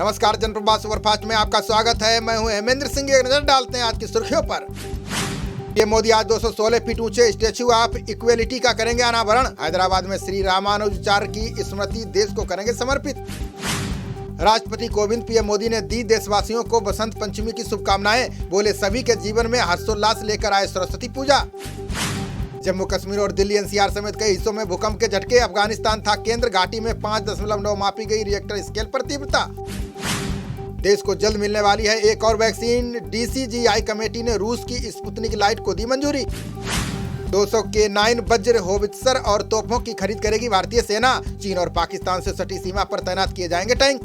नमस्कार, जनप्रवास सुपरफास्ट में आपका स्वागत है। मैं हूं हेमेंद्र सिंह। एक नजर डालते हैं आज की सुर्खियों पर। पीएम मोदी आज 216 फीट ऊंचे स्टैच्यू ऑफ इक्वेलिटी का करेंगे अनावरण। हैदराबाद में श्री रामानुजाचार्य की स्मृति देश को करेंगे समर्पित। राष्ट्रपति कोविंद पीएम मोदी ने दी देशवासियों को बसंत पंचमी की शुभकामनाएं। बोले सभी के जीवन में हर्षोल्लास लेकर आए सरस्वती पूजा। जम्मू कश्मीर और दिल्ली एनसीआर समेत कई हिस्सों में भूकंप के झटके। अफगानिस्तान था केंद्र। घाटी में 5.9 मापी गई रिएक्टर स्केल पर तीव्रता। देश को जल्द मिलने वाली है एक और वैक्सीन। डीसीजीआई कमेटी ने रूस की स्पुतनिक लाइट को दी मंजूरी। 200 के 9 वज्र होवित्सर और तोपों की खरीद करेगी भारतीय सेना। चीन और पाकिस्तान से सटी सीमा पर तैनात किए जाएंगे टैंक।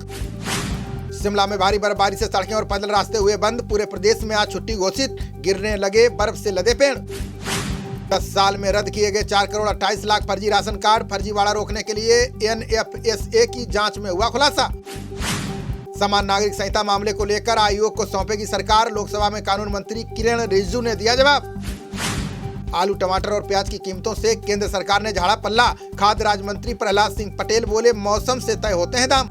शिमला में भारी बर्फबारी से सड़कें और पैदल रास्ते हुए बंद। पूरे प्रदेश में आज छुट्टी घोषित। गिरने लगे बर्फ से लदे पेड़। 10 साल में रद्द किए गए 4 करोड़ 28 लाख फर्जी राशन कार्ड। फर्जीवाड़ा रोकने के लिए एनएफएसए की जांच में हुआ खुलासा। समान नागरिक संहिता मामले को लेकर आयोग को सौंपेगी सरकार। लोकसभा में कानून मंत्री किरण रिजिजू ने दिया जवाब। आलू, टमाटर और प्याज की कीमतों से केंद्र सरकार ने झाड़ा पल्ला। खाद्य राज्य मंत्री प्रहलाद सिंह पटेल बोले मौसम से तय होते हैं दाम।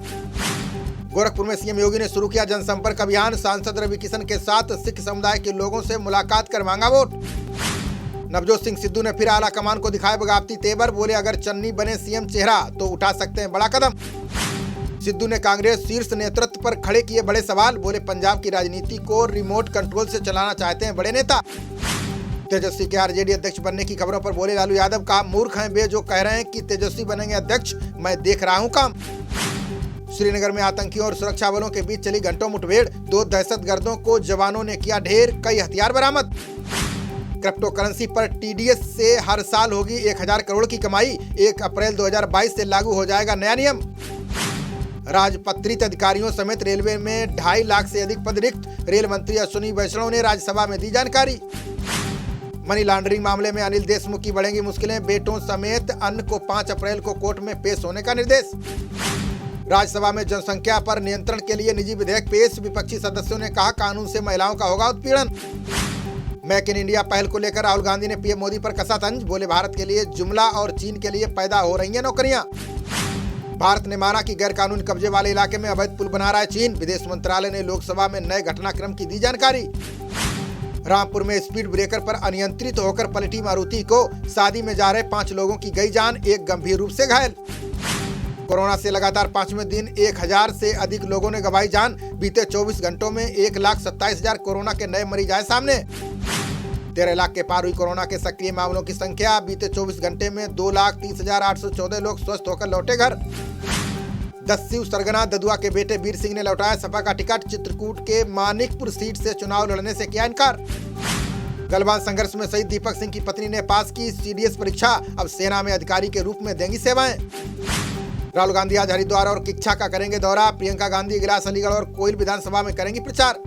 गोरखपुर में सीएम योगी ने शुरू किया जनसंपर्क अभियान। सांसद रवि किशन के साथ सिख समुदाय के लोगों से मुलाकात कर मांगा वोट। नवजोत सिंह सिद्धू ने फिर आला कमान को दिखाए बगावती तेवर। बोले अगर चन्नी बने सीएम चेहरा तो उठा सकते हैं बड़ा कदम। सिद्धू ने कांग्रेस शीर्ष नेतृत्व पर खड़े किए बड़े सवाल। बोले पंजाब की राजनीति को रिमोट कंट्रोल से चलाना चाहते हैं बड़े नेता। तेजस्वी के आरजेडी अध्यक्ष बनने की खबरों पर बोले लालू यादव का मूर्ख हैं वे जो कह रहे हैं कि तेजस्वी बनेंगे अध्यक्ष। मैं देख रहा हूं काम। श्रीनगर में आतंकियों और सुरक्षा बलों के बीच चली घंटों मुठभेड़। 2 दहशतगर्दों को जवानों ने किया ढेर। कई हथियार बरामद। क्रिप्टो करेंसी पर टीडीएस से हर साल होगी 1000 करोड़ की कमाई। 1 अप्रैल 2022 से लागू हो जाएगा नया नियम। राजपत्रित अधिकारियों समेत रेलवे में 2.5 लाख से अधिक पद रिक्त। रेल मंत्री अश्विनी वैष्णव ने राज्यसभा में दी जानकारी। मनी लॉन्ड्रिंग मामले में अनिल देशमुख की बढ़ेंगी मुश्किलें। बेटों समेत अन्य को 5 अप्रैल को कोर्ट में पेश होने का निर्देश। राज्यसभा में जनसंख्या पर नियंत्रण के लिए निजी विधेयक पेश। विपक्षी सदस्यों ने कहा कानून से महिलाओं का होगा उत्पीड़न। मेक इन इंडिया पहल को लेकर राहुल गांधी ने पीएम मोदी पर कसा तंज। बोले भारत के लिए जुमला और चीन के लिए पैदा हो रही हैं नौकरियां। भारत ने माना कि गैर कानूनी कब्जे वाले इलाके में अवैध पुल बना रहा है चीन। विदेश मंत्रालय ने लोकसभा में नए घटनाक्रम की दी जानकारी। रामपुर में स्पीड ब्रेकर पर अनियंत्रित होकर पलटी मारुति को। शादी में जा रहे 5 लोगों की गई जान। 1 गंभीर रूप से घायल। कोरोना से लगातार 5वें दिन 1000 से अधिक लोगों ने गंवाई जान। बीते 24 घंटों में 1,27,000 कोरोना के नए मरीज आए सामने। 13 लाख के पार हुई कोरोना के सक्रिय मामलों की संख्या। बीते 24 घंटे में 2,30,814 लोग स्वस्थ होकर लौटे घर। दस्यू सरगना ददुआ के बेटे वीर सिंह ने लौटाया सपा का टिकट। चित्रकूट के मानिकपुर सीट से चुनाव लड़ने से किया इनकार। गलवान संघर्ष में शहीद दीपक सिंह की पत्नी ने पास की सीडीएस परीक्षा। अब सेना में अधिकारी के रूप में देंगी सेवाएं। राहुल गांधी आज हरिद्वार और किच्छा का करेंगे दौरा। प्रियंका गांधी इगलास, अलीगढ़ और कोइल विधानसभा में करेंगी प्रचार।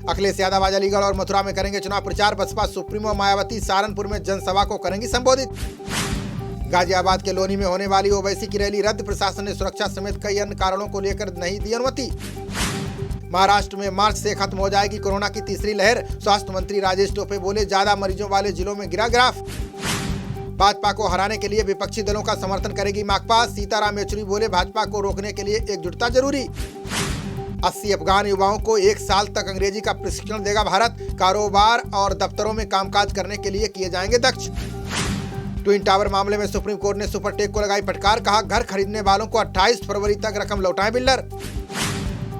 अखिलेश यादव आज अलीगढ़ और मथुरा में करेंगे चुनाव प्रचार। बसपा सुप्रीमो मायावती सहारनपुर में जनसभा को करेंगी संबोधित। गाजियाबाद के लोनी में होने वाली ओवैसी की रैली रद्द। प्रशासन ने सुरक्षा समेत कई अन्य कारणों को लेकर नहीं दी अनुमति। महाराष्ट्र में मार्च से खत्म हो जाएगी कोरोना की तीसरी लहर। स्वास्थ्य मंत्री राजेश टोपे बोले ज्यादा मरीजों वाले जिलों में गिरा ग्राफ। भाजपा को हराने के लिए विपक्षी दलों का समर्थन करेगी माकपा। सीताराम येचुरी बोले भाजपा को रोकने के लिए एकजुटता जरूरी। 80 अफगान युवाओं को 1 साल तक अंग्रेजी का प्रशिक्षण देगा भारत। कारोबार और दफ्तरों में कामकाज करने के लिए किए जाएंगे दक्ष। ट्विन टावर मामले में सुप्रीम कोर्ट ने सुपरटेक को लगाई फटकार। कहा घर खरीदने वालों को 28 फरवरी तक रकम लौटाएं बिल्डर।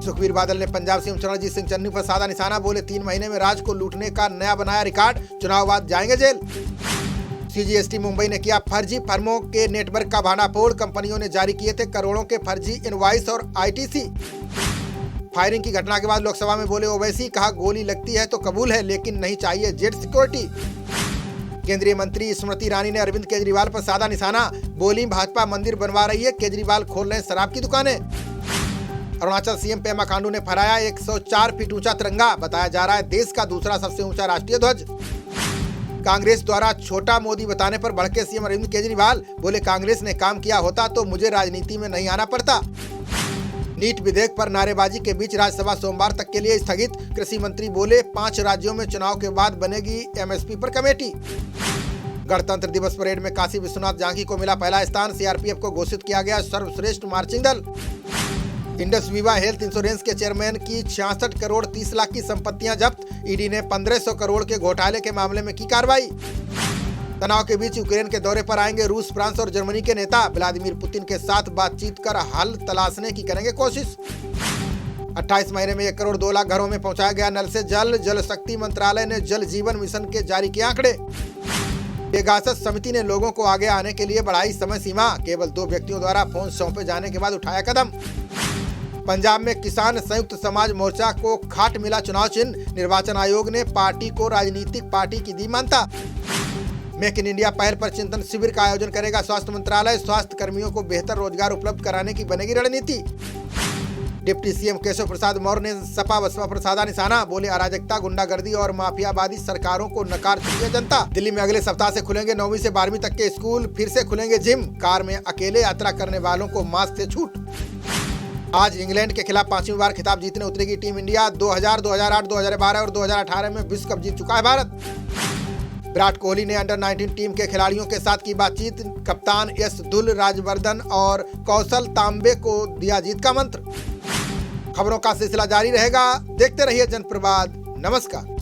सुखबीर बादल ने पंजाब सीएम चरणजीत सिंह चन्नी पर साधा निशाना। बोले 3 महीने में राज को लूटने का नया बनाया रिकॉर्ड। चुनाव बाद जाएंगे जेल। सीजीएसटी मुंबई ने किया फर्जी फर्मों के नेटवर्क का भांडाफोड़। कंपनियों ने जारी किए थे करोड़ों के फर्जी इनवॉइस और आईटीसी। फायरिंग की घटना के बाद लोकसभा में बोले ओवैसी। कहा गोली लगती है तो कबूल है लेकिन नहीं चाहिए जेट सिक्योरिटी। केंद्रीय मंत्री स्मृति ईरानी ने अरविंद केजरीवाल पर साधा निशाना। बोली भाजपा मंदिर बनवा रही है, केजरीवाल खोल रहे हैं शराब की दुकानें। अरुणाचल सीएम पेमा खांडू ने फहराया 104 फीट ऊंचा तिरंगा। बताया जा रहा है देश का दूसरा सबसे ऊंचा राष्ट्रीय ध्वज। कांग्रेस द्वारा छोटा मोदी बताने पर भड़के सीएम अरविंद केजरीवाल। बोले कांग्रेस ने काम किया होता तो मुझे राजनीति में नहीं आना पड़ता। नीट विधेयक पर नारेबाजी के बीच राज्यसभा सोमवार तक के लिए स्थगित। कृषि मंत्री बोले 5 राज्यों में चुनाव के बाद बनेगी एमएसपी पर कमेटी। गणतंत्र दिवस परेड में काशी विश्वनाथ झांकी को मिला पहला स्थान। सीआरपीएफ को घोषित किया गया सर्वश्रेष्ठ मार्चिंग दल। इंडस विवा हेल्थ इंश्योरेंस के चेयरमैन की 66 करोड़ 30 लाख की संपत्तियां जब्त। ईडी ने 1500 करोड़ के घोटाले के मामले में की कार्रवाई। तनाव के बीच यूक्रेन के दौरे पर आएंगे रूस, फ्रांस और जर्मनी के नेता। व्लादिमीर पुतिन के साथ बातचीत कर हल तलाशने की करेंगे कोशिश। 28 महीने में 1 करोड़ 2 लाख घरों में पहुंचाया गया नल से जल। जल शक्ति मंत्रालय ने जल जीवन मिशन के जारी किए आंकड़े। पेगासस समिति ने लोगों को आगे आने के लिए बढ़ाई समय सीमा। केवल 2 व्यक्तियों द्वारा फोन सौंपे जाने के बाद उठाया कदम। पंजाब में किसान संयुक्त समाज मोर्चा को खाट मिला चुनाव चिन्ह। निर्वाचन आयोग ने पार्टी को राजनीतिक पार्टी की दी मान्यता। मेक इन इंडिया पहल पर चिंतन शिविर का आयोजन करेगा स्वास्थ्य मंत्रालय। स्वास्थ्य कर्मियों को बेहतर रोजगार उपलब्ध कराने की बनेगी रणनीति। डिप्टी सीएम केशव प्रसाद मौर्य ने सपा बसपा पर साधा निशाना। बोले, अराजकता, गुंडागर्दी और माफियावादी सरकारों को नकार चुकी है जनता। दिल्ली में अगले सप्ताह से खुलेंगे 9वीं से 12वीं तक के स्कूल। फिर से खुलेंगे जिम। कार में अकेले यात्रा करने वालों को मास्क से छूट। आज इंग्लैंड के खिलाफ 5वीं बार खिताब जीतने उतरेगी टीम इंडिया। 2000, 2008, 2012 और 2018 में विश्व कप जीत चुका है भारत। विराट कोहली ने अंडर-19 टीम के खिलाड़ियों के साथ की बातचीत। कप्तान यश धुल, राजवर्धन और कौशल तांबे को दिया जीत का मंत्र। खबरों का सिलसिला जारी रहेगा। देखते रहिए जनप्रवाद। नमस्कार।